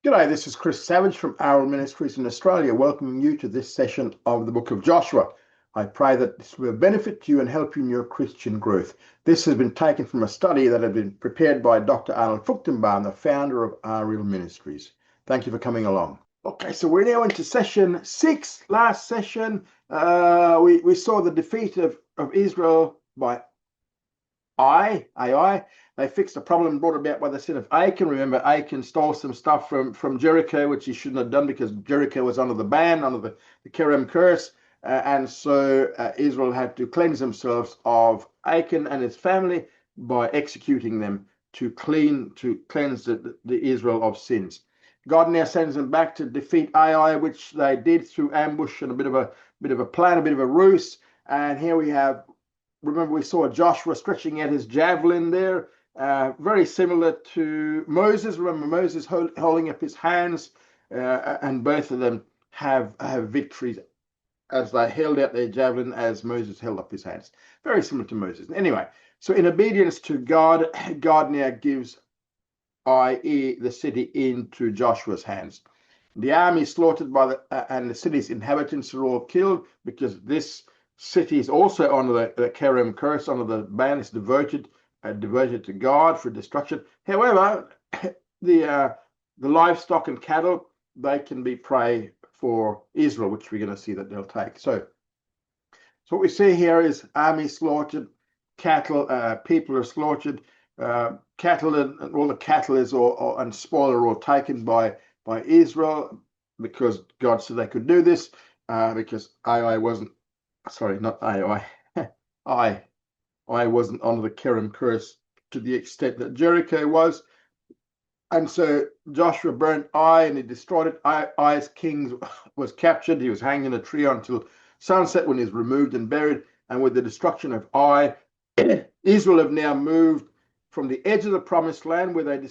G'day, this is Chris Savage from Our Ministries in Australia, welcoming you to this session of the book of Joshua. I pray that this will benefit you and help you in your Christian growth. This has been taken from a study that had been prepared by Dr. Arnold Fruchtenbaum, the founder of Our Real Ministries. Thank you for coming along. Okay, so we're now into session 6. Last session, we saw the defeat of Israel by Ai. They fixed a problem brought about by the sin of Achan. Remember, Achan stole some stuff from Jericho, which he shouldn't have done because Jericho was under the ban, under the Kerem curse. And so Israel had to cleanse themselves of Achan and his family by executing them to cleanse the Israel of sins. God now sends them back to defeat Ai, which they did through ambush and a bit of a plan, a bit of a ruse. And here we have, remember, we saw Joshua stretching out his javelin there, very similar to Moses. Remember Moses holding up his hands, and both of them have victories as they held out their javelin as Moses held up his hands. Very similar to Moses. Anyway, so in obedience to God, God now gives Ai, the city, into Joshua's hands. The army slaughtered by and the city's inhabitants are all killed because this city is also under the Kerem curse, under the ban. It's devoted to God for destruction. However, the livestock and cattle, they can be prey for Israel, which we're going to see that they'll take. So what we see here is army slaughtered, cattle, people are slaughtered, cattle and all the cattle and spoil are all taken by Israel because God said they could do this, because Ai wasn't, sorry, not Ai, I wasn't under the Kerem curse to the extent that Jericho was. And so Joshua burnt Ai and he destroyed it. Ai's king was captured. He was hanged in a tree until sunset when he was removed and buried. And with the destruction of Ai, Israel have now moved from the edge of the promised land where they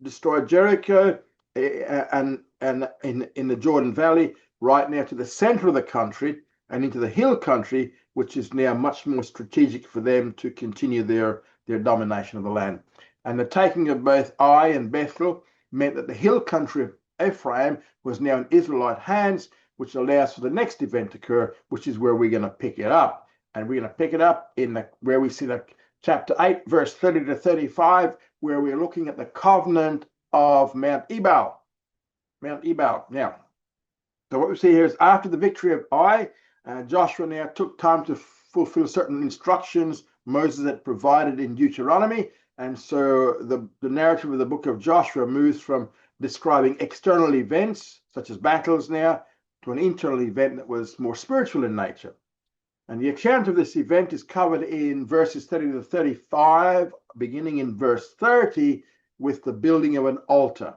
destroyed Jericho and in the Jordan Valley, right now to the center of the country and into the hill country, which is now much more strategic for them to continue their domination of the land. And the taking of both Ai and Bethel meant that the hill country of Ephraim was now in Israelite hands, which allows for the next event to occur, which is where we're going to pick it up. And we're going to pick it up in where we see that chapter 8, verse 30 to 35, where we're looking at the covenant of Mount Ebal. Mount Ebal. Now, so what we see here is after the victory of Ai, Joshua now took time to fulfill certain instructions Moses had provided in Deuteronomy. And so the narrative of the book of Joshua moves from describing external events, such as battles now, to an internal event that was more spiritual in nature. And the account of this event is covered in verses 30 to 35, beginning in verse 30, with the building of an altar.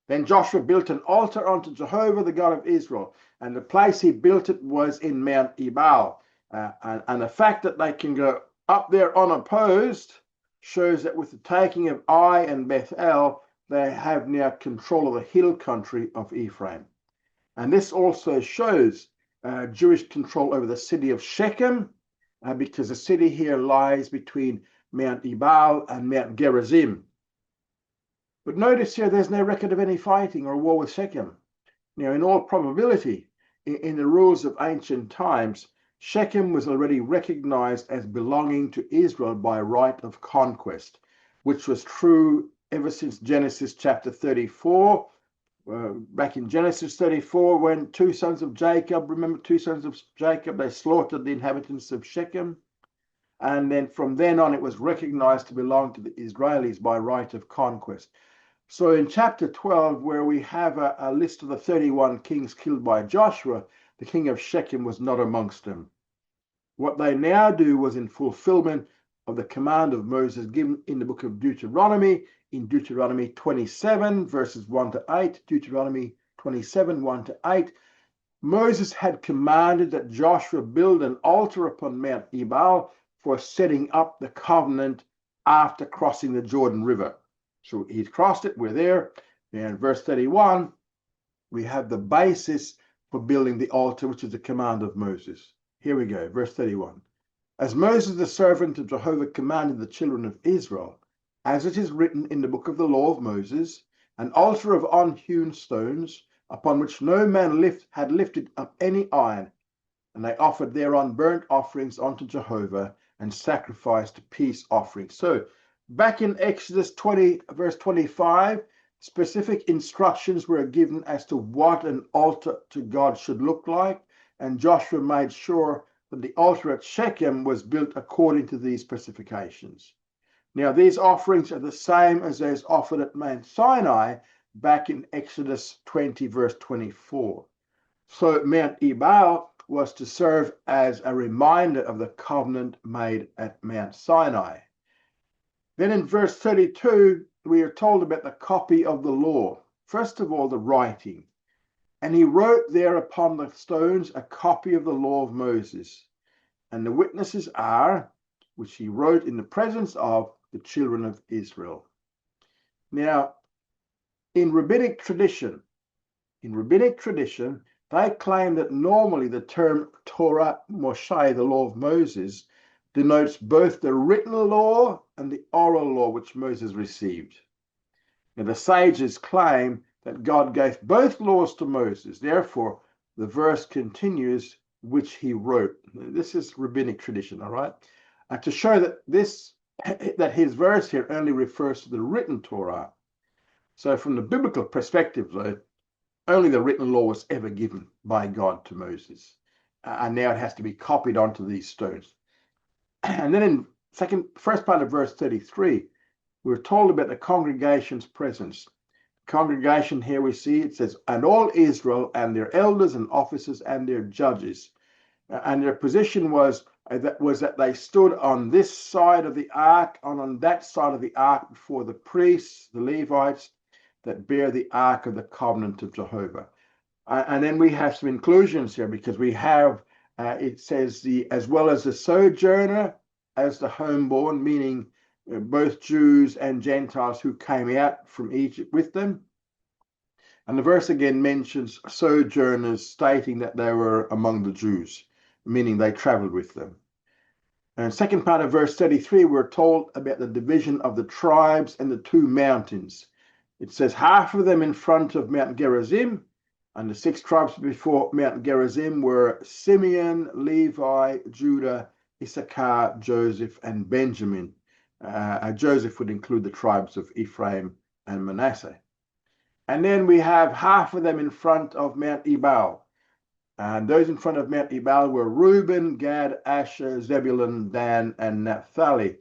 Then Joshua built an altar unto Jehovah, the God of Israel, and the place he built it was in Mount Ebal. And the fact that they can go up there unopposed shows that with the taking of Ai and Bethel, they have now control of the hill country of Ephraim. And this also shows Jewish control over the city of Shechem, because the city here lies between Mount Ebal and Mount Gerizim. But notice here, there's no record of any fighting or war with Shechem. Now, in all probability, in the rules of ancient times, Shechem was already recognized as belonging to Israel by right of conquest, which was true ever since Genesis chapter 34. Back in Genesis 34, when two sons of Jacob, they slaughtered the inhabitants of Shechem. And then from then on, it was recognized to belong to the Israelis by right of conquest. So in chapter 12, where we have a list of the 31 kings killed by Joshua, the king of Shechem was not amongst them. What they now do was in fulfillment of the command of Moses given in the book of Deuteronomy, in Deuteronomy 27, verses 1 to 8, Deuteronomy 27, 1 to 8. Moses had commanded that Joshua build an altar upon Mount Ebal for setting up the covenant after crossing the Jordan River. So he's crossed it, we're there. And verse 31, we have the basis for building the altar, which is the command of Moses. Here we go, verse 31. As Moses, the servant of Jehovah, commanded the children of Israel, as it is written in the book of the law of Moses, an altar of unhewn stones, upon which no man had lifted up any iron. And they offered thereon burnt offerings unto Jehovah and sacrificed peace offerings. So back in Exodus 20, verse 25, specific instructions were given as to what an altar to God should look like. And Joshua made sure that the altar at Shechem was built according to these specifications. Now, these offerings are the same as those offered at Mount Sinai back in Exodus 20, verse 24. So Mount Ebal was to serve as a reminder of the covenant made at Mount Sinai. Then in verse 32, we are told about the copy of the law. First of all, the writing. And he wrote there upon the stones a copy of the law of Moses. And the witnesses are, which he wrote in the presence of the children of Israel. Now, in rabbinic tradition, they claim that normally the term Torah Moshe, the law of Moses, denotes both the written law and the oral law which Moses received. Now, the sages claim that God gave both laws to Moses. Therefore, the verse continues, which he wrote. This is rabbinic tradition, all right? To show that his verse here only refers to the written Torah. So from the biblical perspective, though, only the written law was ever given by God to Moses. And now it has to be copied onto these stones. And then in first part of verse 33, we're told about the congregation's presence. Congregation, here we see, it says, and all Israel and their elders and officers and their judges. And their position was that they stood on this side of the ark and on that side of the ark before the priests, the Levites, that bear the ark of the covenant of Jehovah. And then we have some inclusions here, because we have, it says, as well as the sojourner as the homeborn, meaning both Jews and Gentiles who came out from Egypt with them. And the verse again mentions sojourners, stating that they were among the Jews, meaning they traveled with them. And second part of verse 33, we're told about the division of the tribes and the two mountains. It says half of them in front of Mount Gerizim, and the 6 tribes before Mount Gerizim were Simeon, Levi, Judah, Issachar, Joseph, and Benjamin. Joseph would include the tribes of Ephraim and Manasseh. And then we have half of them in front of Mount Ebal. And those in front of Mount Ebal were Reuben, Gad, Asher, Zebulun, Dan, and Naphtali.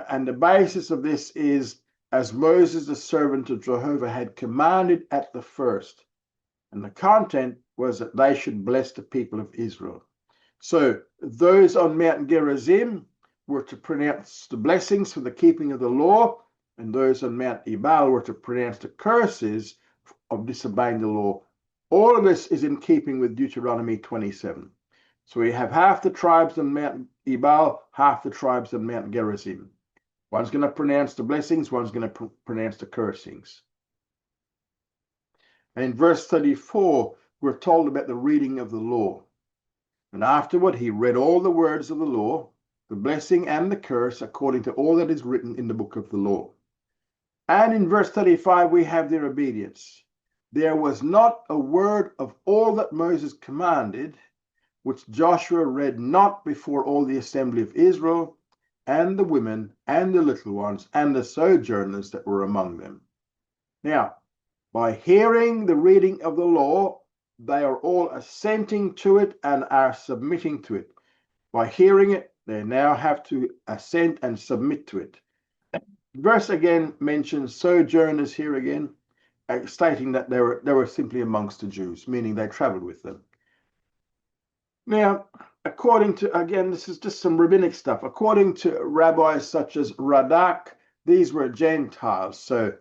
And the basis of this is, as Moses, the servant of Jehovah, had commanded at the first. And the content was that they should bless the people of Israel. So those on Mount Gerizim were to pronounce the blessings for the keeping of the law, and those on Mount Ebal were to pronounce the curses of disobeying the law. All of this is in keeping with Deuteronomy 27. So we have half the tribes on Mount Ebal, half the tribes on Mount Gerizim. One's going to pronounce the blessings, one's going to pronounce the cursings. And in verse 34, we're told about the reading of the law. And afterward, he read all the words of the law, the blessing and the curse, according to all that is written in the book of the law. And in verse 35, we have their obedience. There was not a word of all that Moses commanded, which Joshua read not before all the assembly of Israel, and the women, and the little ones, and the sojourners that were among them. Now, by hearing the reading of the law, they are all assenting to it and are submitting to it. By hearing it, they now have to assent and submit to it. Verse again mentions sojourners here again, stating that they were simply amongst the Jews, meaning they traveled with them. Now, according to, again, this is just some rabbinic stuff. According to rabbis such as Radak, these were Gentiles. So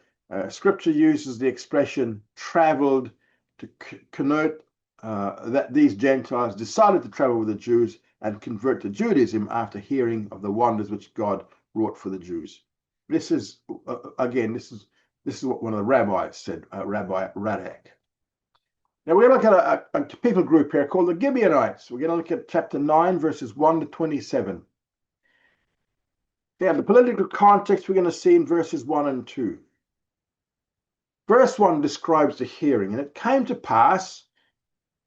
scripture uses the expression traveled to connote that these Gentiles decided to travel with the Jews and convert to Judaism after hearing of the wonders which God wrought for the Jews. This is, again, this is what one of the rabbis said, Rabbi Radak. Now we're going to look at a people group here called the Gibeonites. We're going to look at chapter 9, verses 1 to 27. Now the political context we're going to see in verses 1 and 2. Verse 1 describes the hearing, and it came to pass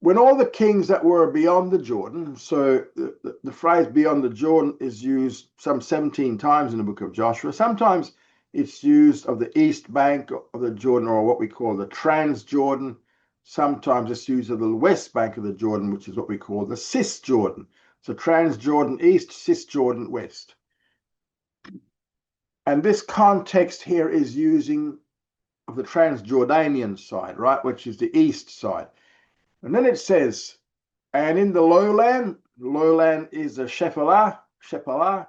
when all the kings that were beyond the Jordan, so the phrase beyond the Jordan is used some 17 times in the book of Joshua. Sometimes it's used of the east bank of the Jordan, or what we call the Transjordan. Sometimes it's used of the west bank of the Jordan, which is what we call the Cisjordan. So Transjordan east, Cisjordan west. And this context here is using of the Transjordanian side, right, which is the east side. And then it says, and in the lowland is the Shephelah, Shephelah,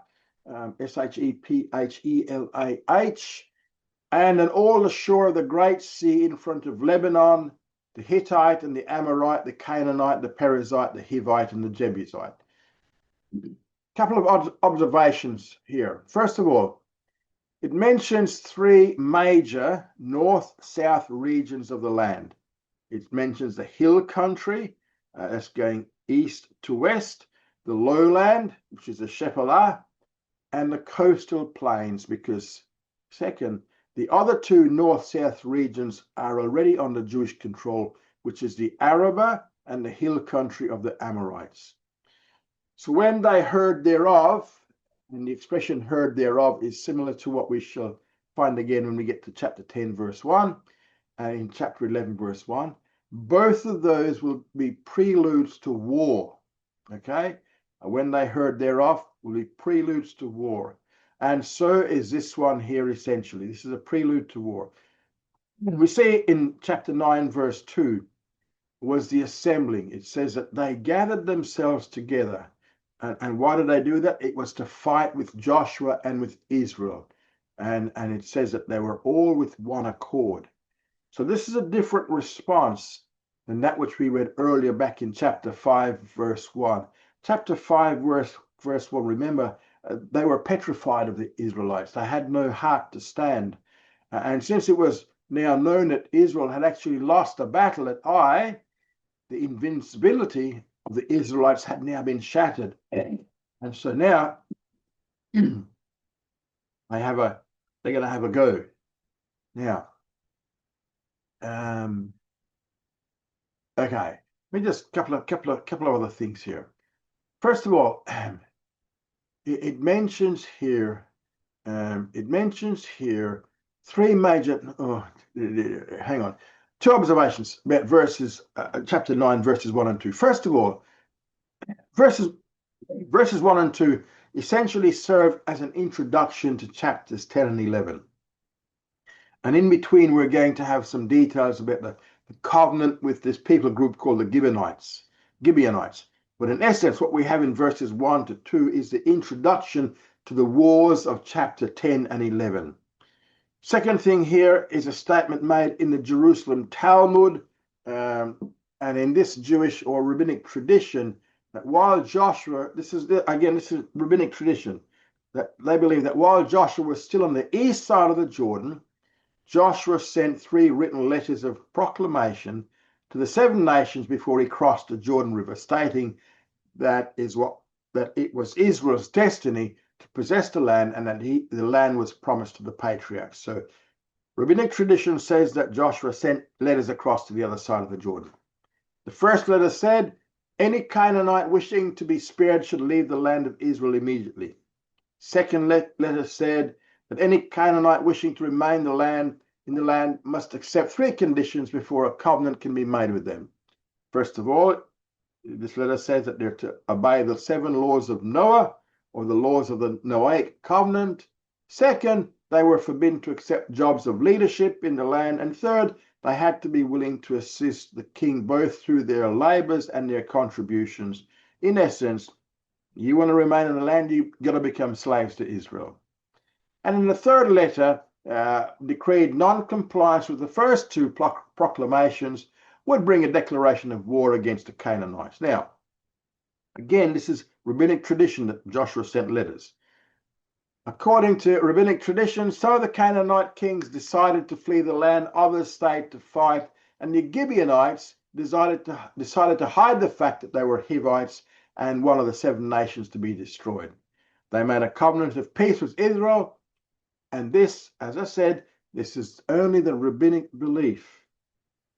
and in all the shore of the great sea in front of Lebanon, the Hittite and the Amorite, the Canaanite, the Perizzite, the Hivite, and the Jebusite. A couple of observations here. First of all, it mentions three major north-south regions of the land. It mentions the hill country, that's going east to west, the lowland, which is the Shephelah, and the coastal plains, because second, the other two north-south regions are already under Jewish control, which is the Arabah and the hill country of the Amorites. So when they heard thereof, and the expression heard thereof is similar to what we shall find again when we get to chapter 10, verse 1, and in chapter 11, verse 1. Both of those will be preludes to war, okay? When they heard thereof will be preludes to war. And so is this one here essentially. This is a prelude to war. We see in chapter 9, verse 2, was the assembling. It says that they gathered themselves together. And why did they do that? It was to fight with Joshua and with Israel. And it says that they were all with one accord. So this is a different response than that which we read earlier back in chapter 5, verse 1. Chapter 5, verse 1, remember, they were petrified of the Israelites. They had no heart to stand. And since it was now known that Israel had actually lost a battle at Ai, the invincibility of the Israelites had now been shattered. And so now they're going to have a go. Now, okay, let me just couple of other things here. First of all, it mentions here three major. Hang on, two observations about verses chapter 9, verses 1 and 2. First of all, verses 1 and 2 essentially serve as an introduction to chapters 10 and 11. And in between, we're going to have some details about the covenant with this people group called the Gibeonites. But in essence, what we have in verses 1 to 2 is the introduction to the wars of chapter 10 and 11. Second thing here is a statement made in the Jerusalem Talmud, and in this Jewish or rabbinic tradition, that while Joshua, this is rabbinic tradition, that they believe that while Joshua was still on the east side of the Jordan, Joshua sent 3 written letters of proclamation to the 7 nations before he crossed the Jordan River, stating that it was Israel's destiny to possess the land, and that the land was promised to the patriarchs. So rabbinic tradition says that Joshua sent letters across to the other side of the Jordan. The first letter said, any Canaanite wishing to be spared should leave the land of Israel immediately. Second letter said that any Canaanite wishing to remain in the land must accept 3 conditions before a covenant can be made with them. First of all, this letter says that they're to obey the 7 laws of Noah, or the laws of the Noahic covenant. Second, they were forbidden to accept jobs of leadership in the land. And third, they had to be willing to assist the king both through their labors and their contributions. In essence, you want to remain in the land, you've got to become slaves to Israel. And in the third letter, decreed non-compliance with the first 2 proclamations would bring a declaration of war against the Canaanites. Now, again, this is rabbinic tradition that Joshua sent letters. According to rabbinic tradition, so the Canaanite kings decided to flee the land, others stayed to fight, and the Gibeonites decided to hide the fact that they were Hivites and one of the 7 nations to be destroyed. They made a covenant of peace with Israel, and this, as I said, This is only the rabbinic belief.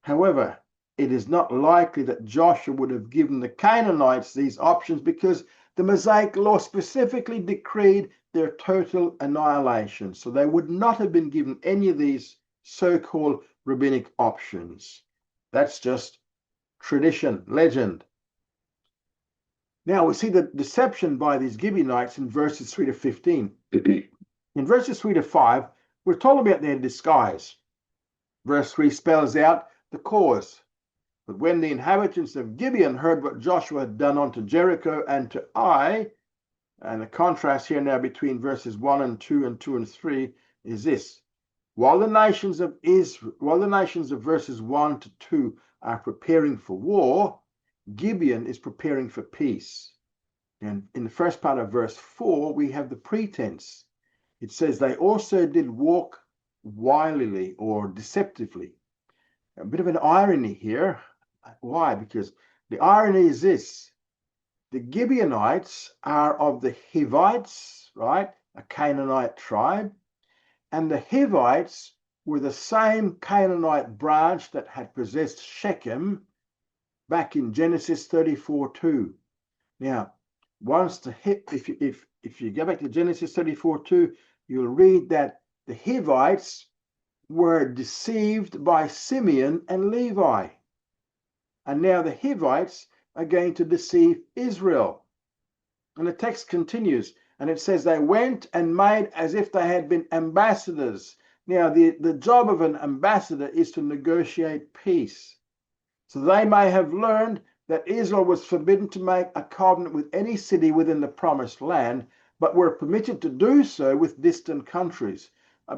However, it is not likely that Joshua would have given the Canaanites these options because the Mosaic law specifically decreed their total annihilation. So they would not have been given any of these so-called rabbinic options. That's just tradition, legend. Now we see the deception by these Gibeonites in verses 3 to 15. In verses 3 to 5, we're told about their disguise. Verse 3 spells out the cause. But when the inhabitants of Gibeon heard what Joshua had done unto Jericho and to Ai, and the contrast here now between verses 1 and 2 and 2 and 3 is this. While the nations of verses 1 to 2 are preparing for war, Gibeon is preparing for peace. And in the first part of verse 4, we have the pretense. It says they also did walk wilily or deceptively. A bit of an irony here. Why? Because the irony is this. The Gibeonites are of the Hivites, right? A Canaanite tribe. And the Hivites were the same Canaanite branch that had possessed Shechem back in Genesis 34:2. Now, if you go back to Genesis 34:2, you'll read that the Hivites were deceived by Simeon and Levi. And now the Hivites are going to deceive Israel. And the text continues, and it says they went and made as if they had been ambassadors. Now, the job of an ambassador is to negotiate peace. So they may have learned that Israel was forbidden to make a covenant with any city within the promised land, but were permitted to do so with distant countries.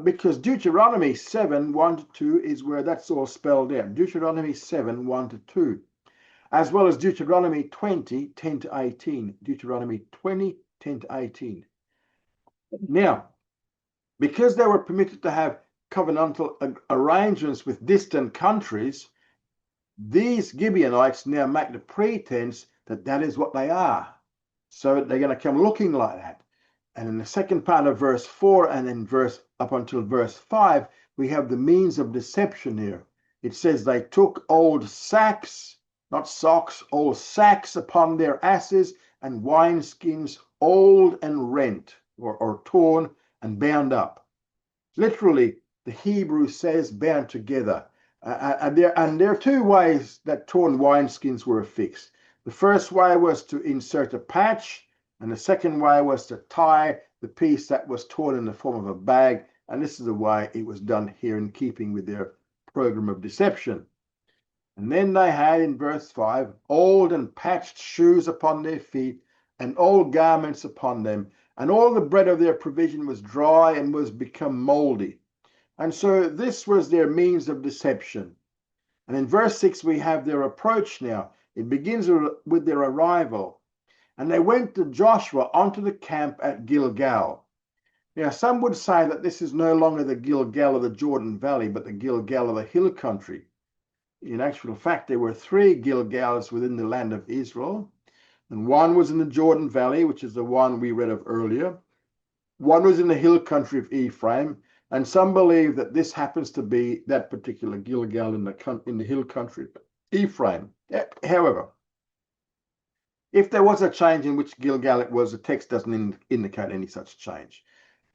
Because Deuteronomy 7:1-2 is where that's all spelled out. Deuteronomy 7:1-2, as well as Deuteronomy 20:10-18. Deuteronomy 20:10-18. Now, because they were permitted to have covenantal arrangements with distant countries, these Gibeonites now make the pretense that that is what they are. So they're going to come looking like that. And in the second part of verse 4 and then up until verse 5, we have the means of deception here. It says they took old sacks, not socks, old sacks upon their asses, and wineskins old and rent or torn and bound up. Literally, the Hebrew says bound together. And there are two ways that torn wineskins were affixed. The first way was to insert a patch, and the second way was to tie the piece that was torn in the form of a bag. And this is the way it was done here in keeping with their program of deception. And then they had in verse 5, old and patched shoes upon their feet, and old garments upon them, and all the bread of their provision was dry and was become moldy. And so this was their means of deception. And in verse 6, we have their approach now. It begins with their arrival. And they went to Joshua onto the camp at Gilgal. Now, some would say that this is no longer the Gilgal of the Jordan Valley, but the Gilgal of the hill country. In actual fact, there were 3 Gilgals within the land of Israel. And one was in the Jordan Valley, which is the one we read of earlier. One was in the hill country of Ephraim. And some believe that this happens to be that particular Gilgal in the hill country of Ephraim. However, if there was a change in which Gilgal it was, the text doesn't indicate any such change.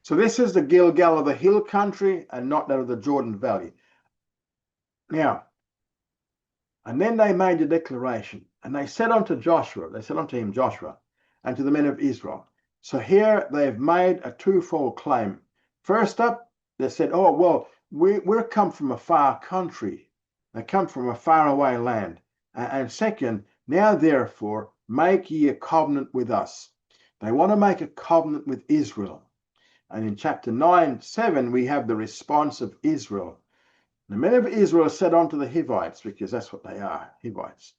So this is the Gilgal of the hill country and not that of the Jordan Valley. Now, and then they made a declaration, and they said unto him Joshua, and to the men of Israel. So here they've made a twofold claim. First up, they said, oh, well, we're come from a far country. They come from a faraway land. And second, now therefore, make ye a covenant with us. They want to make a covenant with Israel. And in chapter 9:7, we have the response of Israel. The men of Israel said unto the Hivites, because that's what they are, Hivites.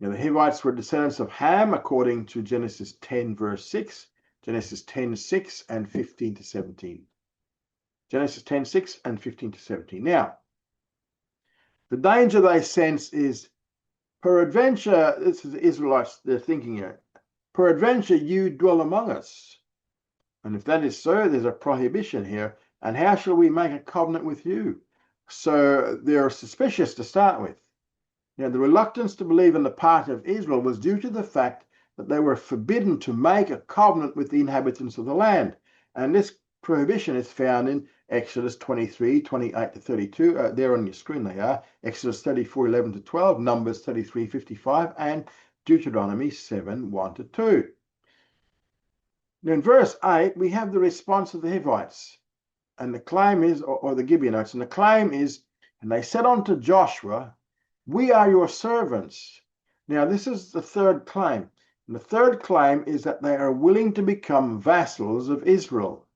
Now, the Hivites were descendants of Ham, according to Genesis 10, verse 6, Genesis 10:6 and 15-17. Genesis 10:6 and 15-17. Now, the danger they sense is, peradventure, this is the Israelites, they're thinking here, peradventure you dwell among us. And if that is so, there's a prohibition here. And how shall we make a covenant with you? So they're suspicious to start with. Now, the reluctance to believe on the part of Israel was due to the fact that they were forbidden to make a covenant with the inhabitants of the land. And this prohibition is found in Exodus 23, 28 to 32. There on your screen they are. Exodus 34, 11 to 12, Numbers 33, 55, and Deuteronomy 7, 1 to 2. Now, in verse 8, we have the response of the Hivites. And the claim is, or the Gibeonites, and the claim is, and they said unto Joshua, we are your servants. Now, this is the third claim. And the third claim is that they are willing to become vassals of Israel.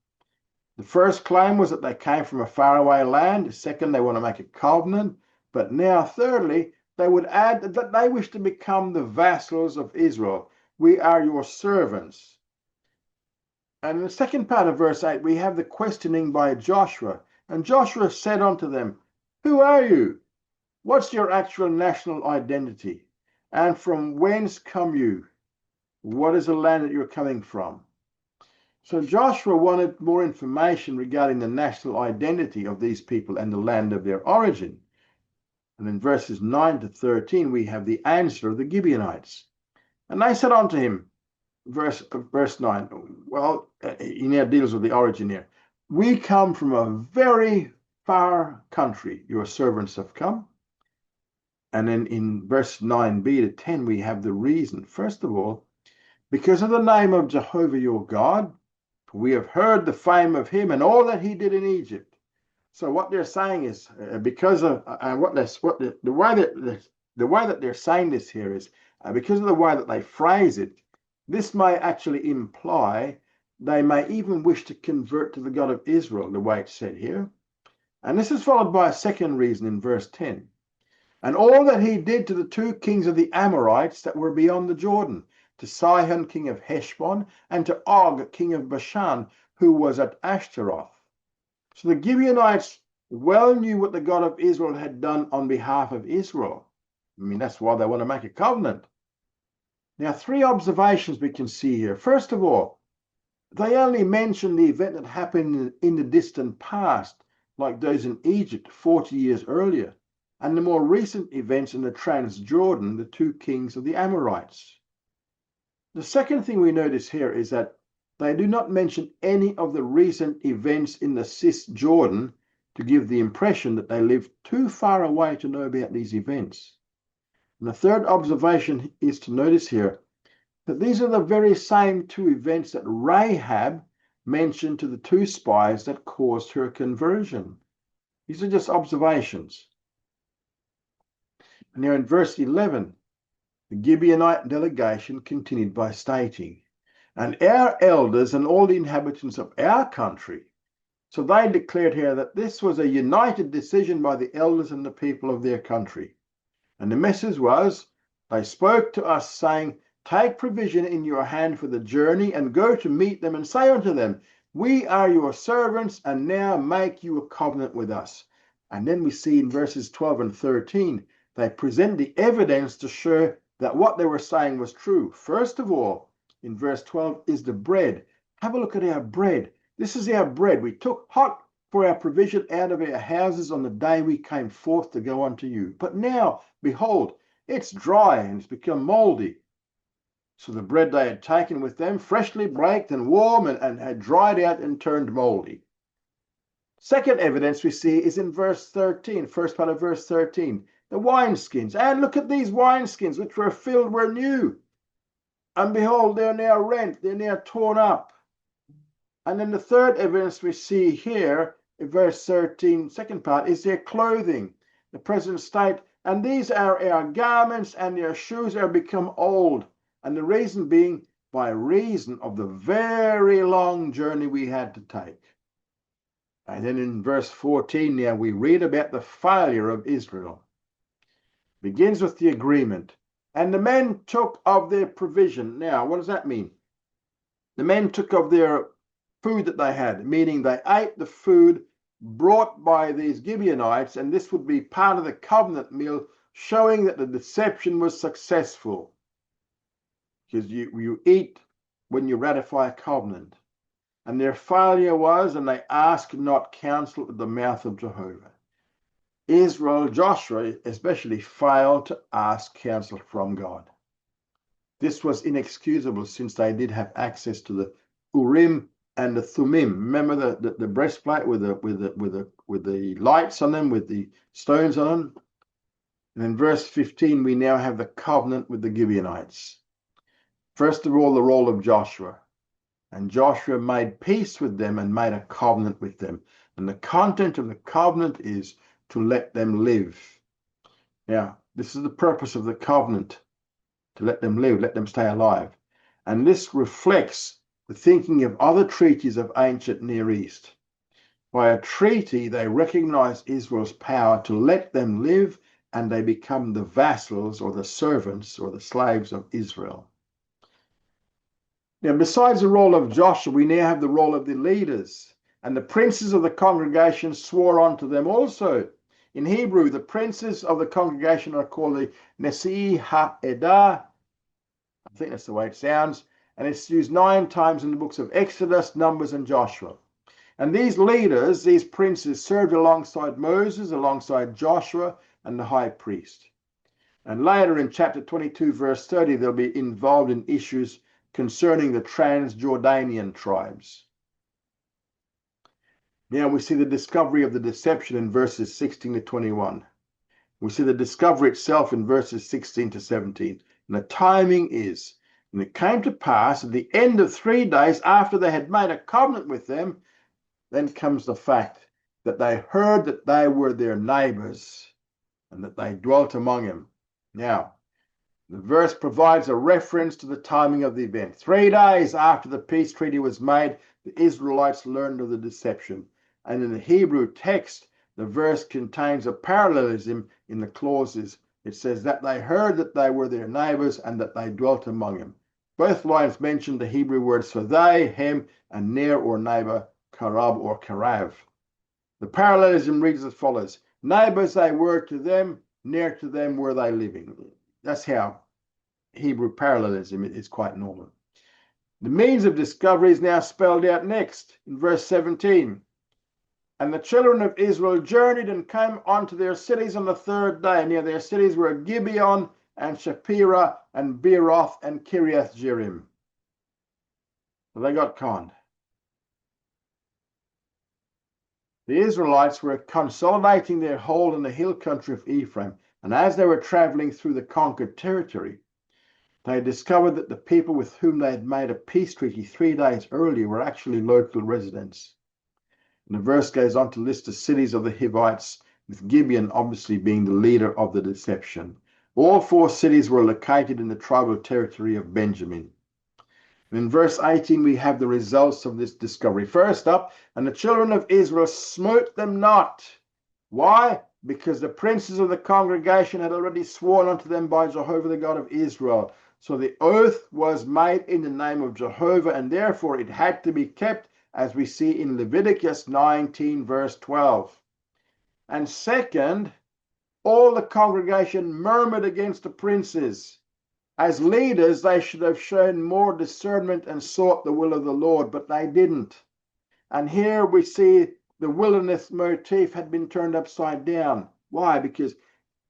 The first claim was that they came from a faraway land. The second, they want to make a covenant. But now, thirdly, they would add that they wish to become the vassals of Israel. We are your servants. And in the second part of verse 8, we have the questioning by Joshua. And Joshua said unto them, who are you? What's your actual national identity? And from whence come you? What is the land that you're coming from? So Joshua wanted more information regarding the national identity of these people and the land of their origin. And in verses 9 to 13, we have the answer of the Gibeonites. And they said unto him, verse 9, well, he now deals with the origin here. We come from a very far country. Your servants have come. And then in verse 9b to 10, we have the reason. First of all, because of the name of Jehovah your God, we have heard the fame of him and all that he did in Egypt. So what they're saying is, because of the way that they're saying this here is, because of the way that they phrase it, this may actually imply they may even wish to convert to the God of Israel, the way it's said here. And this is followed by a second reason in verse 10. And all that he did to the two kings of the Amorites that were beyond the Jordan, to Sihon, king of Heshbon, and to Og, king of Bashan, who was at Ashtaroth. So the Gibeonites well knew what the God of Israel had done on behalf of Israel. I mean, that's why they want to make a covenant. Now, three observations we can see here. First of all, they only mention the event that happened in the distant past, like those in Egypt 40 years earlier, and the more recent events in the Transjordan, the two kings of the Amorites. The second thing we notice here is that they do not mention any of the recent events in the Cisjordan to give the impression that they lived too far away to know about these events. And the third observation is to notice here that these are the very same two events that Rahab mentioned to the two spies that caused her conversion. These are just observations. And now in verse 11, the Gibeonite delegation continued by stating, and our elders and all the inhabitants of our country. So they declared here that this was a united decision by the elders and the people of their country. And the message was, they spoke to us saying, take provision in your hand for the journey and go to meet them and say unto them, we are your servants and now make you a covenant with us. And then we see in verses 12 and 13, they present the evidence to show that what they were saying was true. First of all, in verse 12 is the bread. Have a look at our bread. This is our bread. We took hot for our provision out of our houses on the day we came forth to go unto you. But now, behold, it's dry and it's become moldy. So the bread they had taken with them, freshly baked and warm, and had dried out and turned moldy. Second evidence we see is in verse 13, first part of verse 13. The wineskins. And look at these wineskins, which were filled, were new. And behold, they're now rent, they're now torn up. And then the third evidence we see here, in verse 13, second part, is their clothing, the present state. And these are our garments, and their shoes are become old. And the reason being, by reason of the very long journey we had to take. And then in verse 14, now we read about the failure of Israel. Begins with the agreement. And the men took of their provision. Now, what does that mean? The men took of their food that they had, meaning they ate the food brought by these Gibeonites, and this would be part of the covenant meal, showing that the deception was successful. Because you eat when you ratify a covenant. And their failure was, and they asked not counsel at the mouth of Jehovah. Israel, Joshua especially, failed to ask counsel from God. This was inexcusable since they did have access to the Urim and the Thummim. Remember the breastplate with the lights on them, with the stones on them. And in verse 15, we now have the covenant with the Gibeonites. First of all, the role of Joshua. And Joshua made peace with them and made a covenant with them. And the content of the covenant is to let them live. Now, this is the purpose of the covenant, to let them live, let them stay alive. And this reflects the thinking of other treaties of ancient Near East. By a treaty, they recognize Israel's power to let them live, and they become the vassals or the servants or the slaves of Israel. Now, besides the role of Joshua, we now have the role of the leaders. And the princes of the congregation swore unto them also. In Hebrew, the princes of the congregation are called the Nesi Ha'edah. I think that's the way it sounds. And it's used 9 times in the books of Exodus, Numbers, and Joshua. And these leaders, these princes, served alongside Moses, alongside Joshua, and the high priest. And later in chapter 22, verse 30, they'll be involved in issues concerning the Transjordanian tribes. Now we see the discovery of the deception in verses 16 to 21. We see the discovery itself in verses 16 to 17. And the timing is, and it came to pass at the end of 3 days after they had made a covenant with them, then comes the fact that they heard that they were their neighbors and that they dwelt among them. Now, the verse provides a reference to the timing of the event. 3 days after the peace treaty was made, the Israelites learned of the deception. And in the Hebrew text, the verse contains a parallelism in the clauses. It says that they heard that they were their neighbors and that they dwelt among them. Both lines mention the Hebrew words for they, him, and near or neighbor, karab or karav. The parallelism reads as follows. Neighbors they were to them, near to them were they living. That's how Hebrew parallelism is quite normal. The means of discovery is now spelled out next in verse 17. And the children of Israel journeyed and came unto their cities on the 3rd day. Near their cities were Gibeon and Shapira and Beeroth and Kiriath Jearim. So they got conned. The Israelites were consolidating their hold in the hill country of Ephraim, and as they were traveling through the conquered territory, they discovered that the people with whom they had made a peace treaty 3 days earlier were actually local residents. And the verse goes on to list the cities of the Hivites, with Gibeon obviously being the leader of the deception. All 4 cities were located in the tribal territory of Benjamin. And in verse 18, we have the results of this discovery. First up, and the children of Israel smote them not. Why? Because the princes of the congregation had already sworn unto them by Jehovah the God of Israel. So the oath was made in the name of Jehovah, and therefore it had to be kept, as we see in Leviticus 19, verse 12. And second, all the congregation murmured against the princes. As leaders, they should have shown more discernment and sought the will of the Lord, but they didn't. And here we see the wilderness motif had been turned upside down. Why? Because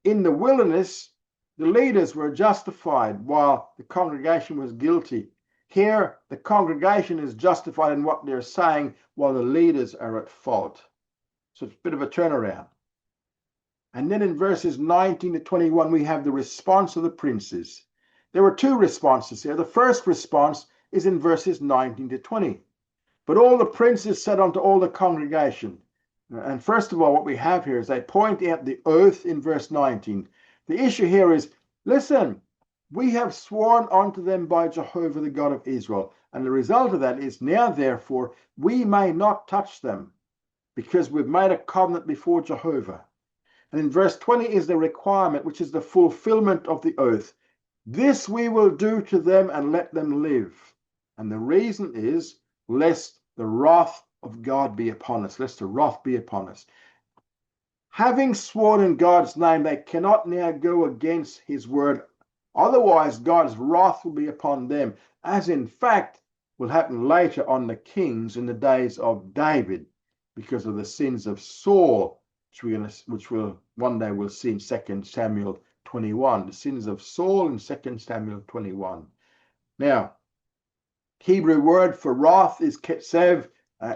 in the wilderness, the leaders were justified while the congregation was guilty. Here, the congregation is justified in what they're saying while the leaders are at fault. So it's a bit of a turnaround. And then in verses 19 to 21, we have the response of the princes. There were 2 responses here. The first response is in verses 19 to 20. But all the princes said unto all the congregation. And first of all, what we have here is they point out the oath in verse 19. The issue here is, listen, we have sworn unto them by Jehovah the God of Israel. And the result of that is now, therefore, we may not touch them because we've made a covenant before Jehovah. And in verse 20 is the requirement, which is the fulfillment of the oath. This we will do to them and let them live. And the reason is, lest the wrath of God be upon us, lest the wrath be upon us. Having sworn in God's name, they cannot now go against his word. Otherwise, God's wrath will be upon them, as in fact will happen later on the kings in the days of David, because of the sins of Saul, which we'll one day we'll see in 2 Samuel 21. The sins of Saul in 2 Samuel 21. Now, Hebrew word for wrath is ketsev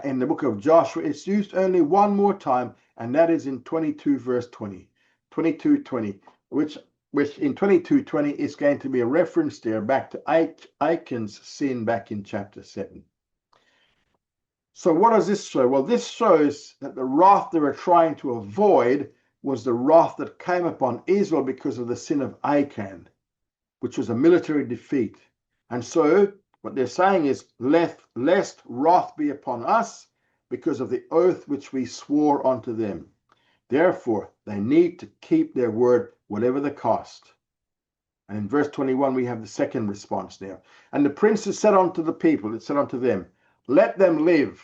in the book of Joshua. It's used only one more time, and that is in 22 verse 20. 22:20, which in 22:20 is going to be a reference there back to Achan's sin back in chapter 7. So what does this show? Well, this shows that the wrath they were trying to avoid was the wrath that came upon Israel because of the sin of Achan, which was a military defeat. And so what they're saying is, lest wrath be upon us because of the oath which we swore unto them. Therefore, they need to keep their word, whatever the cost. And in verse 21, we have the second response there. And the princes said unto the people, it said unto them, let them live.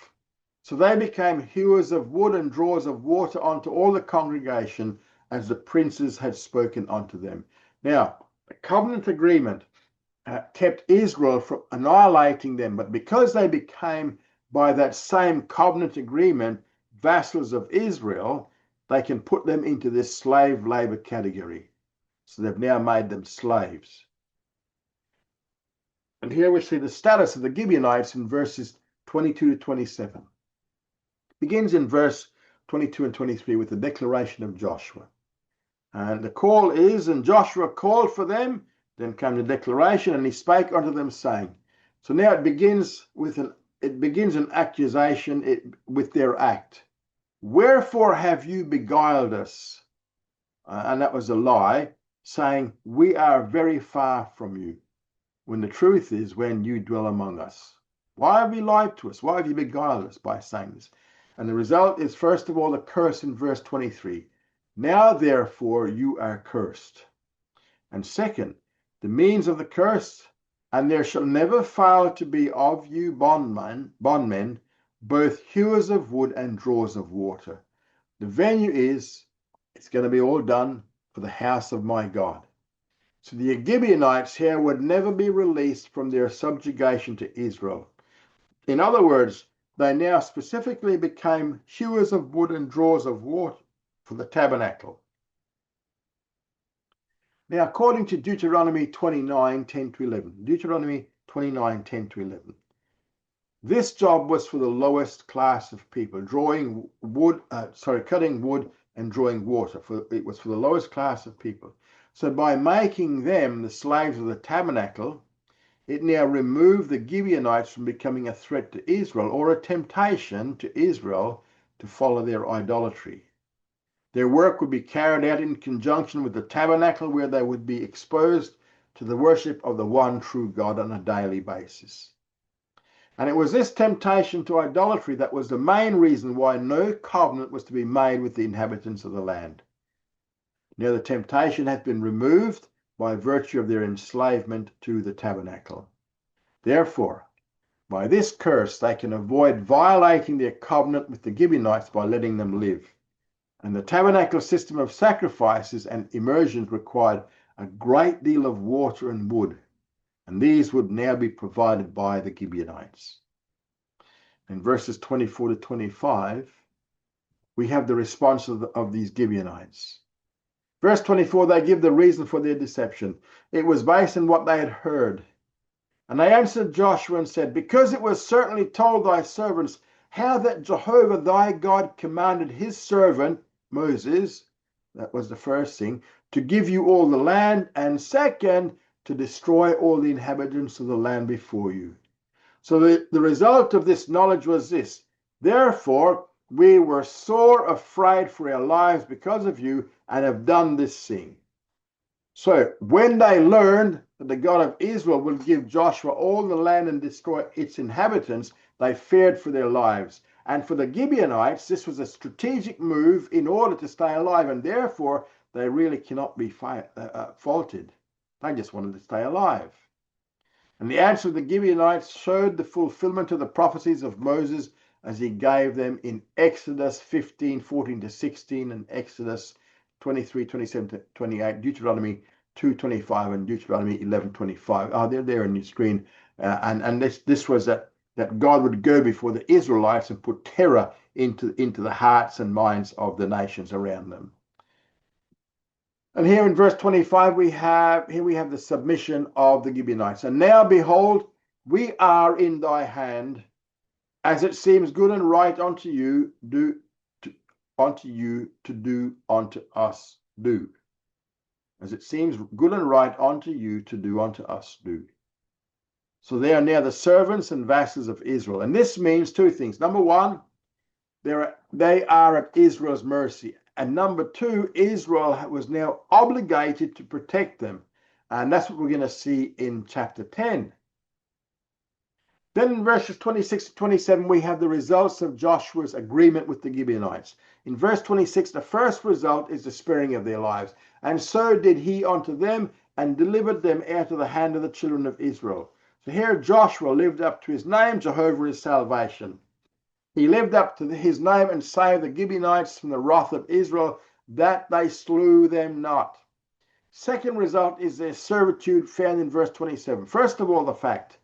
So they became hewers of wood and drawers of water unto all the congregation, as the princes had spoken unto them. Now, the covenant agreement kept Israel from annihilating them, but because they became, by that same covenant agreement, vassals of Israel, they can put them into this slave labor category. So they've now made them slaves. And here we see the status of the Gibeonites in verses 22 to 27. It begins in verse 22 and 23 with the declaration of Joshua. And the call is, and Joshua called for them, then came the declaration, and he spake unto them, saying. So now it begins an accusation with their act. Wherefore have you beguiled us? And that was a lie, saying, we are very far from you, when the truth is, when you dwell among us. Why have you lied to us? Why have you beguiled us by saying this? And the result is, first of all, the curse in verse 23. Now, therefore, you are cursed. And second, the means of the curse, and there shall never fail to be of you bondmen, both hewers of wood and drawers of water. The venue is, it's going to be all done for the house of my God. So the Gibeonites here would never be released from their subjugation to Israel. In other words, they now specifically became hewers of wood and drawers of water for the tabernacle. Now, according to Deuteronomy 29, 10 to 11, Deuteronomy 29, 10 to 11, this job was for the lowest class of people, cutting wood and drawing water. It was for the lowest class of people. So by making them the slaves of the tabernacle, it now removed the Gibeonites from becoming a threat to Israel or a temptation to Israel to follow their idolatry. Their work would be carried out in conjunction with the tabernacle, where they would be exposed to the worship of the one true God on a daily basis. And it was this temptation to idolatry that was the main reason why no covenant was to be made with the inhabitants of the land. Now the temptation hath been removed by virtue of their enslavement to the tabernacle. Therefore, by this curse, they can avoid violating their covenant with the Gibeonites by letting them live. And the tabernacle system of sacrifices and immersions required a great deal of water and wood, and these would now be provided by the Gibeonites. In verses 24 to 25, we have the response of these Gibeonites. Verse 24, they give the reason for their deception. It was based on what they had heard. And they answered Joshua and said, because it was certainly told thy servants how that Jehovah thy God commanded his servant Moses, that was the first thing, to give you all the land, and second, to destroy all the inhabitants of the land before you. So the result of this knowledge was this. Therefore, we were sore afraid for our lives because of you, and have done this thing. So when they learned that the God of Israel would give Joshua all the land and destroy its inhabitants, they feared for their lives. And for the Gibeonites, this was a strategic move in order to stay alive, and therefore they really cannot be faulted. They just wanted to stay alive. And the answer of the Gibeonites showed the fulfillment of the prophecies of Moses as he gave them in Exodus 15, 14 to 16, and Exodus 23, 27 to 28, Deuteronomy 2:25 and Deuteronomy 11:25. They're there on your screen. And this was that God would go before the Israelites and put terror into the hearts and minds of the nations around them. And here in verse 25, we have the submission of the Gibeonites. And now behold, we are in thy hand, as it seems good and right unto you, to do unto us, do. As it seems good and right unto you to do unto us, do. So they are now the servants and vassals of Israel. And this means two things. Number one, they are at Israel's mercy. And number two, Israel was now obligated to protect them. And that's what we're going to see in chapter 10. Then in verses 26 to 27, we have the results of Joshua's agreement with the Gibeonites. In verse 26, the first result is the sparing of their lives. And so did he unto them, and delivered them out of the hand of the children of Israel. So here Joshua lived up to his name, Jehovah is salvation. He lived up to his name and saved the Gibeonites from the wrath of Israel, that they slew them not. Second result is their servitude found in verse 27. First of all, the fact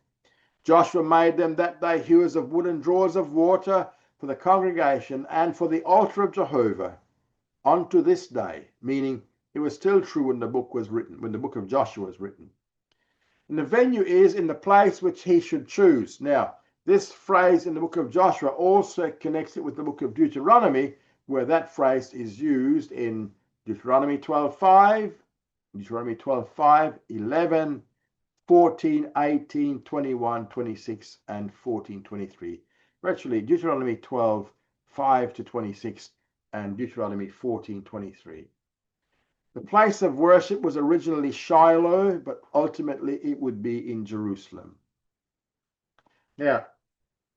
Joshua made them that day hewers of wood and drawers of water for the congregation and for the altar of Jehovah unto this day, meaning it was still true when the book was written, when the book of Joshua was written. And the venue is in the place which he should choose. Now, this phrase in the book of Joshua also connects it with the book of Deuteronomy, where that phrase is used in Deuteronomy 12:5, Deuteronomy 12:5, 11, 14, 18, 21, 26, and 14, 23. Actually, Deuteronomy 12:5 to 26 and Deuteronomy 14, 23. The place of worship was originally Shiloh, but ultimately it would be in Jerusalem. Now,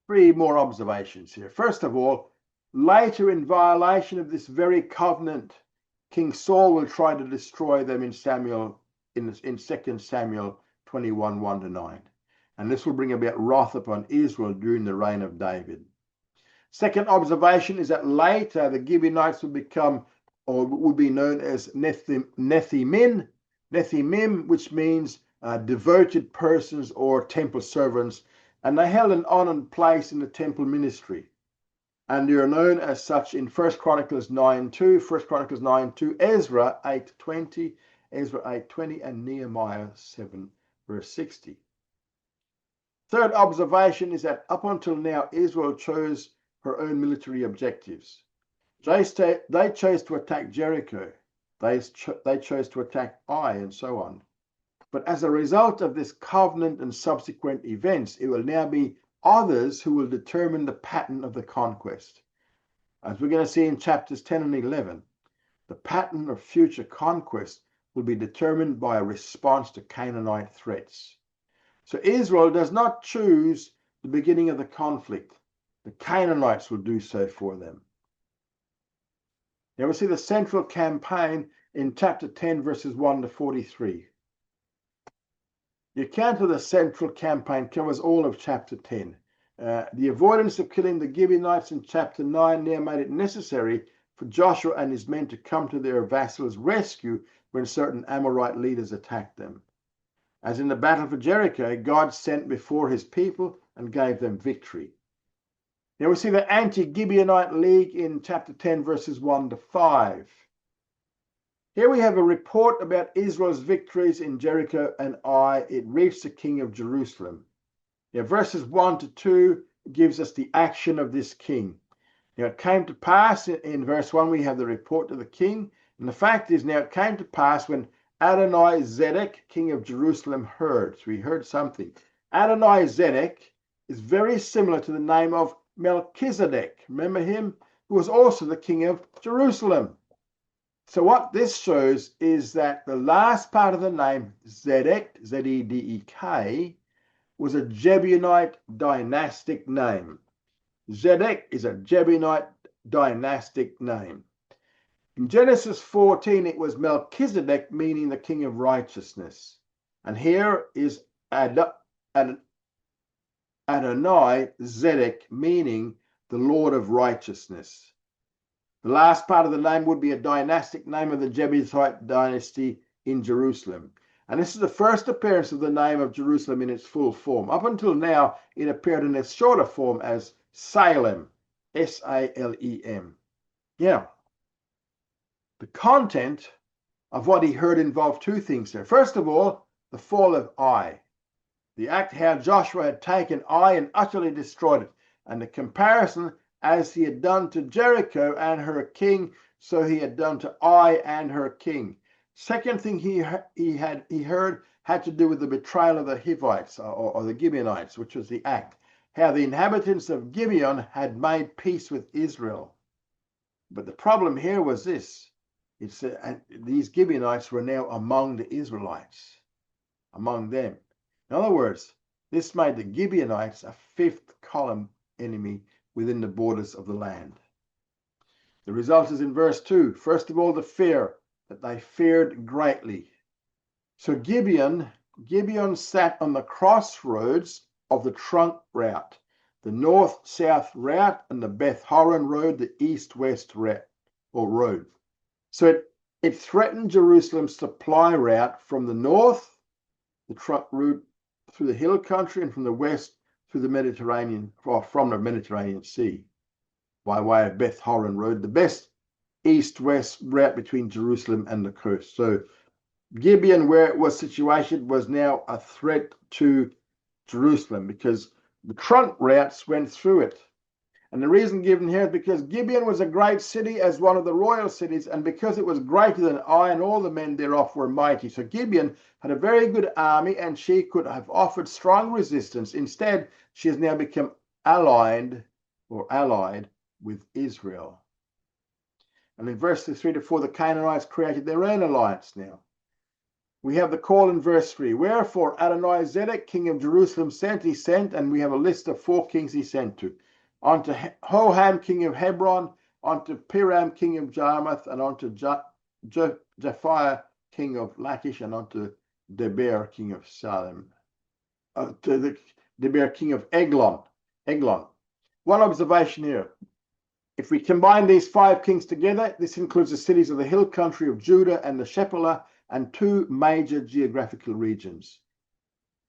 three more observations here. First of all, later in violation of this very covenant, King Saul will try to destroy them in 2 Samuel 21, 1 to 9. And this will bring about wrath upon Israel during the reign of David. Second observation is that later the Gibeonites will become, or would be known as Nethimim, which means devoted persons or temple servants, and they held an honored place in the temple ministry. And they are known as such in 1 Chronicles 9:2, 1 Chronicles 9:2, Ezra 8:20, Ezra 8:20, and Nehemiah 7, verse 60. Third observation is that up until now, Israel chose her own military objectives. They chose to attack Jericho. They chose to attack Ai, and so on. But as a result of this covenant and subsequent events, it will now be others who will determine the pattern of the conquest. As we're going to see in chapters 10 and 11, the pattern of future conquest will be determined by a response to Canaanite threats. So Israel does not choose the beginning of the conflict. The Canaanites will do so for them. Now we see the central campaign in chapter 10, verses 1 to 43. The account of the central campaign covers all of chapter 10. The avoidance of killing the Gibeonites in chapter 9 now made it necessary for Joshua and his men to come to their vassals' rescue when certain Amorite leaders attacked them. As in the battle for Jericho, God sent before his people and gave them victory. Now we see the anti-Gibeonite league in chapter 10, verses 1 to 5. Here we have a report about Israel's victories in Jericho and Ai. It reached the king of Jerusalem. Now verses 1 to 2 gives us the action of this king. Now it came to pass, in verse 1 we have the report to the king. And the fact is, now it came to pass when Adonizedek, king of Jerusalem, heard. So he heard something. Adonizedek is very similar to the name of Melchizedek. Remember him? Who was also the king of Jerusalem. So what this shows is that the last part of the name, Zedek, Z-E-D-E-K, was a Jebusite dynastic name. Zedek is a Jebusite dynastic name. In Genesis 14, it was Melchizedek, meaning the king of righteousness. And here is Adonai Zedek, meaning the Lord of righteousness. The last part of the name would be a dynastic name of the Jebusite dynasty in Jerusalem. And this is the first appearance of the name of Jerusalem in its full form. Up until now, it appeared in its shorter form as Salem, S-A-L-E-M. Yeah. The content of what he heard involved two things there. First of all, the fall of Ai. The act how Joshua had taken Ai and utterly destroyed it. And the comparison, as he had done to Jericho and her king, so he had done to Ai and her king. Second thing he heard had to do with the betrayal of the Hivites or the Gibeonites, which was the act. How the inhabitants of Gibeon had made peace with Israel. But the problem here was this. These Gibeonites were now among the Israelites, among them. In other words, this made the Gibeonites a fifth column enemy within the borders of the land. The result is in verse 2. First of all, the fear, that they feared greatly. So Gibeon sat on the crossroads of the trunk route, the north-south route, and the Beth Horon road, the east-west route or road. So it threatened Jerusalem's supply route from the north, the trunk route through the hill country, and from the west through the Mediterranean, or from the Mediterranean Sea, by way of Beth Horon road, the best east-west route between Jerusalem and the coast. So Gibeon, where it was situated, was now a threat to Jerusalem because the trunk routes went through it. And the reason given here is because Gibeon was a great city as one of the royal cities, and because it was greater than Ai, and all the men thereof were mighty. So Gibeon had a very good army, and she could have offered strong resistance. Instead, she has now become allied with Israel. And in verses 3 to 4, the Canaanites created their own alliance now. We have the call in verse 3. Wherefore Adonizedek, king of Jerusalem, he sent, and we have a list of 4 kings he sent to. Unto Hoham, king of Hebron, unto Piram, king of Jarmuth, and unto Japhiah, king of Lachish, and unto Deber, king of Salem. To the Deber, king of Eglon. One observation here. If we combine these 5 kings together, this includes the cities of the hill country of Judah and the Shephelah, and 2 major geographical regions.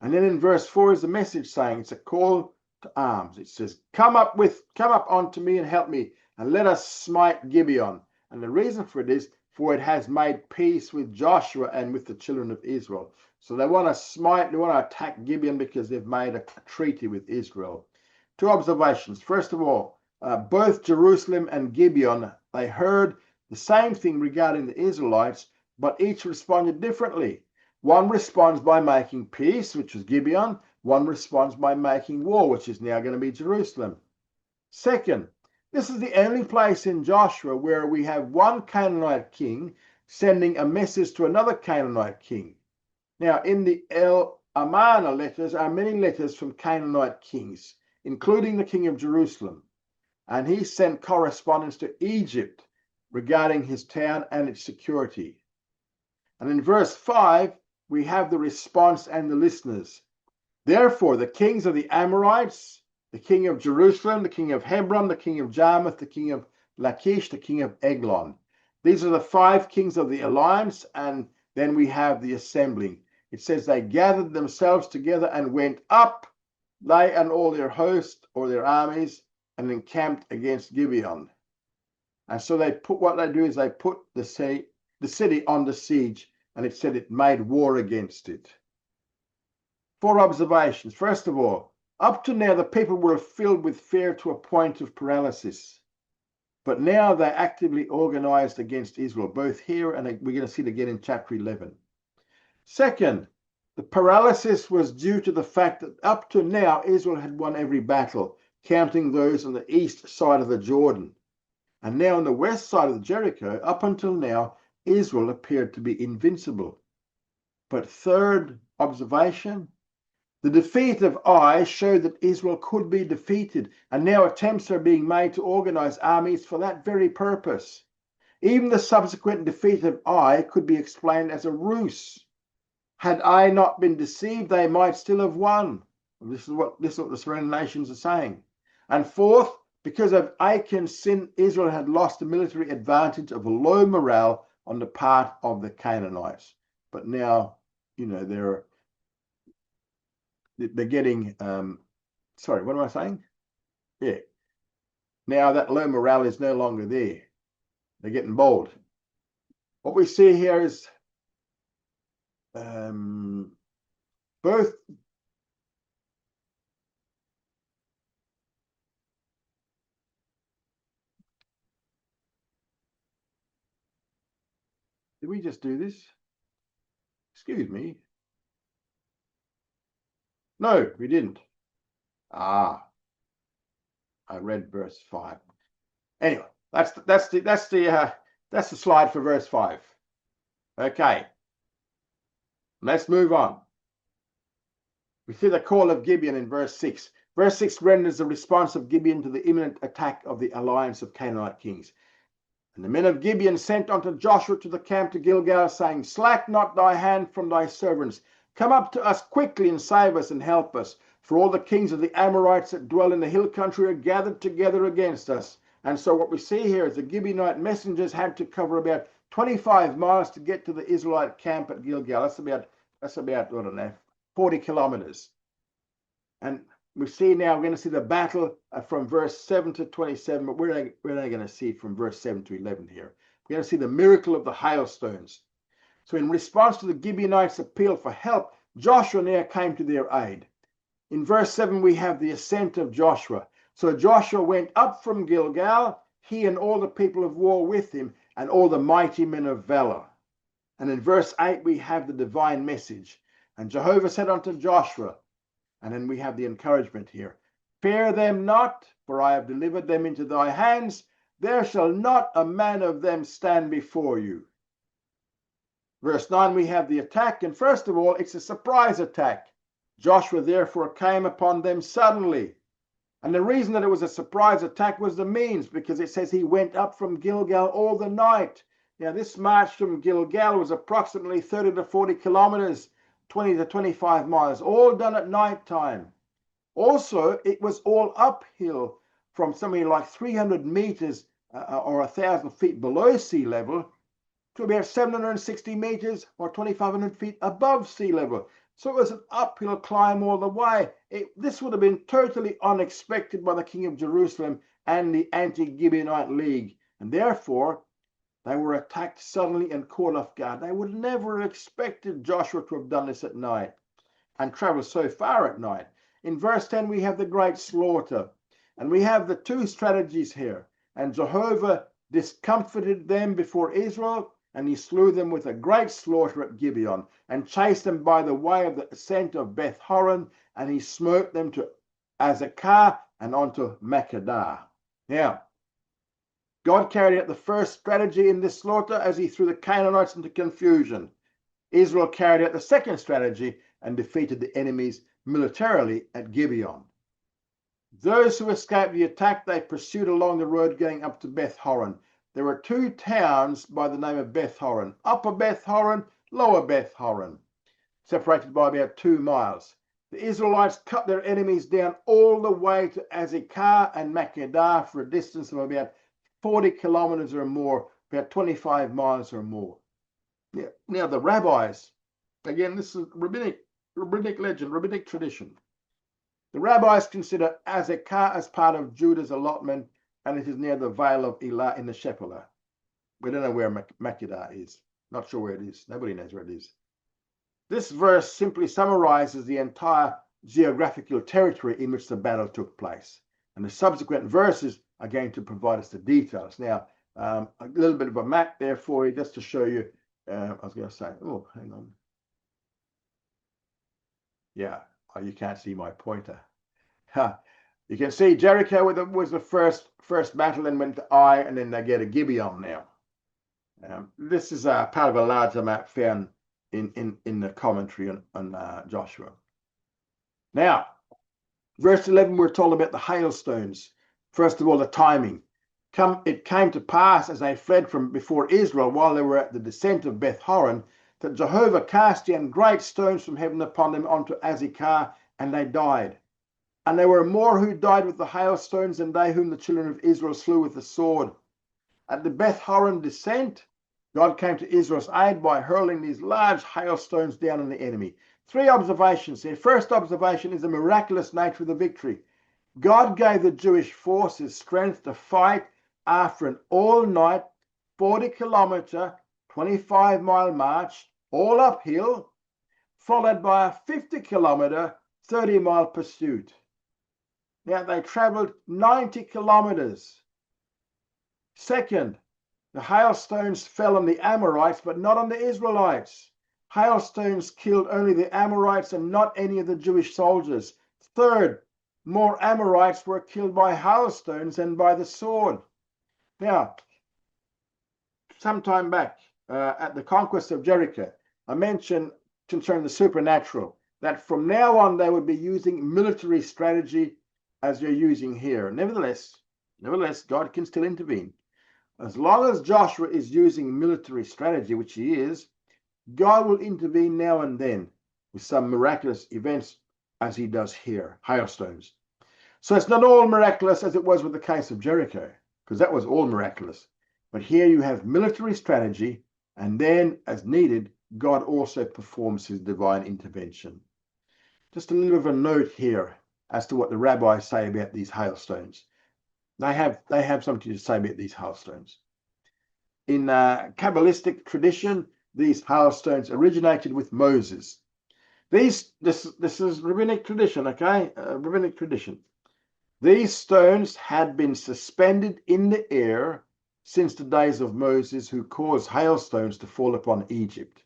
And then in verse 4 is the message saying it's a call to arms. It says, come up unto me and help me, and let us smite Gibeon. And the reason for it is, for it has made peace with Joshua and with the children of Israel. So they want to attack Gibeon because they've made a treaty with Israel. 2 observations. First of all, both Jerusalem and Gibeon, they heard the same thing regarding the Israelites, but each responded differently. One responds by making peace, which was Gibeon. One responds by making war, which is now going to be Jerusalem. Second, this is the only place in Joshua where we have one Canaanite king sending a message to another Canaanite king. Now, in the El Amarna letters are many letters from Canaanite kings, including the king of Jerusalem. And he sent correspondence to Egypt regarding his town and its security. And in verse 5, we have the response and the listeners. Therefore, the kings of the Amorites, the king of Jerusalem, the king of Hebron, the king of Jarmuth, the king of Lachish, the king of Eglon. These are the 5 kings of the alliance, and then we have the assembling. It says they gathered themselves together and went up, they and all their host or their armies, and encamped against Gibeon. And so they put the city under siege, and it said it made war against it. 4 observations. First of all, up to now the people were filled with fear to a point of paralysis. But now they actively organized against Israel, both here and we're going to see it again in chapter 11. Second, the paralysis was due to the fact that up to now Israel had won every battle, counting those on the east side of the Jordan. And now on the west side of Jericho, up until now, Israel appeared to be invincible. But third observation, the defeat of Ai showed that Israel could be defeated, and now attempts are being made to organize armies for that very purpose. Even the subsequent defeat of Ai could be explained as a ruse. Had Ai not been deceived, they might still have won. This is what the surrounding nations are saying. And fourth, because of Achan's sin, Israel had lost the military advantage of a low morale on the part of the Canaanites. But now they're getting, sorry, what am I saying? Yeah. Now that low morale is no longer there. They're getting bold. What we see here is both. Did we just do this? Excuse me. No, we didn't. I read verse 5. Anyway, that's the slide for verse 5. Okay. Let's move on. We see the call of Gibeon in verse 6. Verse 6 renders the response of Gibeon to the imminent attack of the alliance of Canaanite kings. And the men of Gibeon sent unto Joshua to the camp to Gilgal, saying, Slack not thy hand from thy servants. Come up to us quickly and save us and help us. For all the kings of the Amorites that dwell in the hill country are gathered together against us. And so what we see here is the Gibeonite messengers had to cover about 25 miles to get to the Israelite camp at Gilgal. That's about I don't know, 40 kilometers. And we see now, we're going to see the battle from verse 7 to 27, but we're only going to see it from verse 7 to 11 here. We're going to see the miracle of the hailstones. So in response to the Gibeonites' appeal for help, Joshua now came to their aid. In verse 7, we have the ascent of Joshua. So Joshua went up from Gilgal, he and all the people of war with him, and all the mighty men of valor. And in verse 8, we have the divine message. And Jehovah said unto Joshua, and then we have the encouragement here. Fear them not, for I have delivered them into thy hands. There shall not a man of them stand before you. Verse 9, we have the attack. And first of all, it's a surprise attack. Joshua therefore came upon them suddenly. And the reason that it was a surprise attack was the means, because it says he went up from Gilgal all the night. Now, this march from Gilgal was approximately 30 to 40 kilometers. 20 to 25 miles, all done at night time. Also, it was all uphill from something like 300 meters or 1,000 feet below sea level to about 760 meters or 2,500 feet above sea level. So it was an uphill climb all the way. This would have been totally unexpected by the king of Jerusalem and the anti-Gibeonite League. And therefore, they were attacked suddenly and caught off guard. They would never have expected Joshua to have done this at night and travel so far at night. In verse 10, we have the great slaughter. And we have the two strategies here. And Jehovah discomfited them before Israel, and he slew them with a great slaughter at Gibeon, and chased them by the way of the ascent of Beth Horon, and he smote them to Azekah and onto Makkedah. Now, God carried out the first strategy in this slaughter as he threw the Canaanites into confusion. Israel carried out the second strategy and defeated the enemies militarily at Gibeon. Those who escaped the attack, they pursued along the road going up to Beth Horon. There were two towns by the name of Beth Horon, Upper Beth Horon, Lower Beth Horon, separated by about 2 miles. The Israelites cut their enemies down all the way to Azekah and Makkedah for a distance of about 40 kilometers or more, about 25 miles or more. Now the rabbis, again, this is rabbinic legend, rabbinic tradition. The rabbis consider Azekah as part of Judah's allotment, and it is near the Vale of Elah in the Shephelah. We don't know where Makkedah is. Not sure where it is. Nobody knows where it is. This verse simply summarizes the entire geographical territory in which the battle took place. And the subsequent verses are going to provide us the details. Now, a little bit of a map there for you, just to show you. I was going to say, oh, hang on. Yeah, you can't see my pointer. You can see Jericho was the first battle, and went to Ai, and then they get a Gibeon now. This is part of a larger map found in the commentary on Joshua. Now, verse 11, we're told about the hailstones. First of all, the timing. It came to pass as they fled from before Israel while they were at the descent of Beth Horon, that Jehovah cast down great stones from heaven upon them onto Azekah, and they died. And there were more who died with the hailstones than they whom the children of Israel slew with the sword. At the Beth Horon descent, God came to Israel's aid by hurling these large hailstones down on the enemy. 3 observations here. First observation is the miraculous nature of the victory. God gave the Jewish forces strength to fight after an all-night 40-kilometer, 25-mile march, all uphill, followed by a 50-kilometer, 30-mile pursuit. Now, they traveled 90 kilometers. Second, the hailstones fell on the Amorites, but not on the Israelites. Hailstones killed only the Amorites and not any of the Jewish soldiers. Third, more Amorites were killed by hailstones than by the sword. Now, some time back at the conquest of Jericho, I mentioned concerning the supernatural, that from now on they would be using military strategy as you're using here. Nevertheless, God can still intervene. As long as Joshua is using military strategy, which he is, God will intervene now and then with some miraculous events as he does here, hailstones. So it's not all miraculous as it was with the case of Jericho, because that was all miraculous. But here you have military strategy, and then as needed, God also performs his divine intervention. Just a little bit of a note here as to what the rabbis say about these hailstones. They have something to say about these hailstones. In Kabbalistic tradition, these hailstones originated with Moses. This is rabbinic tradition, okay? Rabbinic tradition. These stones had been suspended in the air since the days of Moses, who caused hailstones to fall upon Egypt.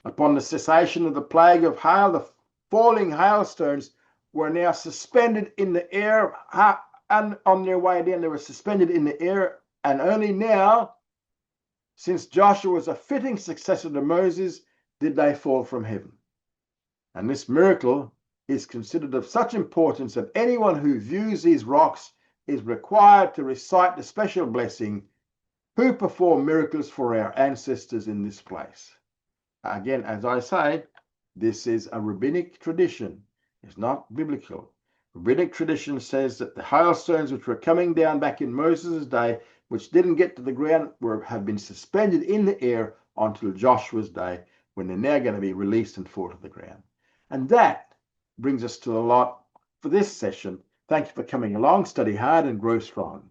Upon the cessation of the plague of hail, the falling hailstones were now suspended in the air, and on their way down, they were suspended in the air, and only now, since Joshua was a fitting successor to Moses, did they fall from heaven. And this miracle is considered of such importance that anyone who views these rocks is required to recite the special blessing, who performed miracles for our ancestors in this place. Again, as I say, this is a rabbinic tradition. It's not biblical. Rabbinic tradition says that the hailstones which were coming down back in Moses' day, which didn't get to the ground, have been suspended in the air until Joshua's day, when they're now going to be released and fall to the ground. And that brings us to the lot for this session. Thank you for coming along. Study hard and grow strong.